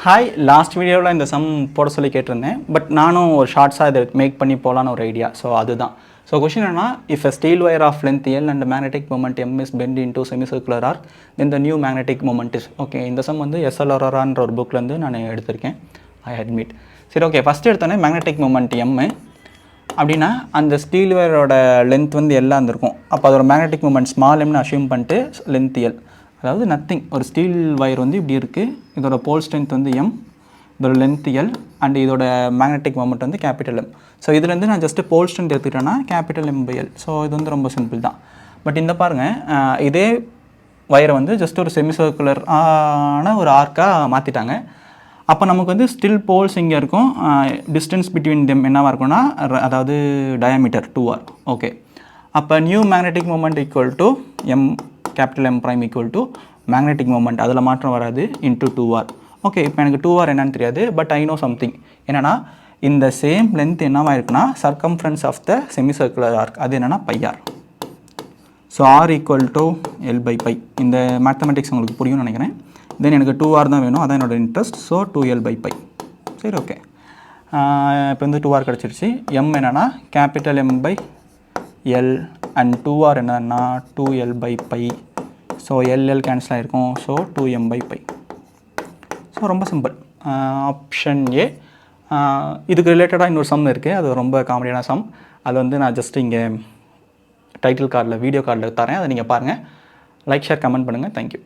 Hi, last வீடியோவில் இந்த some போட சொல்லி கேட்டிருந்தேன். பட் நானும் ஒரு ஷார்ட்ஸாக இதை மேக் பண்ணி போகலான்னு ஒரு ஐடியா. ஸோ அதுதான். ஸோ கொஷின் என்னன்னா, if a steel wire of length L and magnetic moment M is bent into semicircular arc, then the new magnetic moment is. Okay, இந்த சம் வந்து SLRRன்ற ஒரு புக்லேருந்து நான் எடுத்திருக்கேன். ஐ அட்மிட். சரி, ஓகே, ஃபஸ்ட்டு எடுத்தோன்னே magnetic moment M அப்படின்னா அந்த ஸ்டீல் வயரோட லென்த் வந்து எல்லாம் இருந்திருக்கும். அப்போ அதோட மேக்னெட்டிக் மூமெண்ட் ஸ்மால் எம்னு அசியூம் பண்ணிட்டு லென்த் எல், அதாவது நத்திங். ஒரு ஸ்டீல் வயர் வந்து இப்படி இருக்குது, இதோட போல் ஸ்ட்ரென்த் வந்து எம், இதோட லென்த் எல், அண்ட் இதோட மேக்னெட்டிக் மொமெண்ட் வந்து கேபிட்டல் எம். ஸோ இதுலேருந்து நான் ஜஸ்ட்டு போல் ஸ்ட்ரென்த் எடுத்துக்கிட்டேன்னா capital M by L. So இது வந்து ரொம்ப சிம்பிள் தான். பட் இந்த பாருங்கள், இதே வயரை வந்து ஜஸ்ட் ஒரு செமி சர்க்குலர் ஆன ஒரு ஆர்க்காக மாற்றிட்டாங்க. அப்போ நமக்கு வந்து ஸ்டில் போல்ஸ் இங்கே இருக்கும். டிஸ்டன்ஸ் பிட்வீன் தெம் என்னவாக இருக்கும்னா, அதாவது டயாமீட்டர் 2r. ஓகே, அப்போ new magnetic moment equal to M capital M prime equal to magnetic moment, அதில் மாற்றம் வராது, இன்ட்டு 2r. ஓகே, இப்போ எனக்கு 2r என்னன்னு தெரியாது, பட் ஐ நோ சம்திங். என்னென்னா இந்த சேம் லென்த் என்னவா இருக்குன்னா circumference of the semi circular arc, அது என்னென்னா pi r. So r equal to l by pi. இந்த மேத்தமெட்டிக்ஸ் உங்களுக்கு புரியும்னு நினைக்கிறேன். தென் எனக்கு 2r தான் வேணும், அதான் என்னோடய interest. So 2l by pi. சரி, ஓகே, இப்போ வந்து 2r கிடச்சிருச்சு. எம் என்னென்னா capital M by L, and 2r என்னன்னா 2l by pi. So L L cancel ஆகிருக்கும். So 2m by pi. So ரொம்ப சிம்பிள். Option A. இதுக்கு ரிலேட்டடாக இன்னொரு சம் இருக்குது, அது ரொம்ப காமெடியான சம். அது வந்து நான் ஜஸ்ட் இங்கே டைட்டில் கார்டில் வீடியோ கார்டில் தரேன், அதை நீங்கள் பாருங்கள். லைக், ஷேர், கமெண்ட் பண்ணுங்கள். தேங்க்யூ.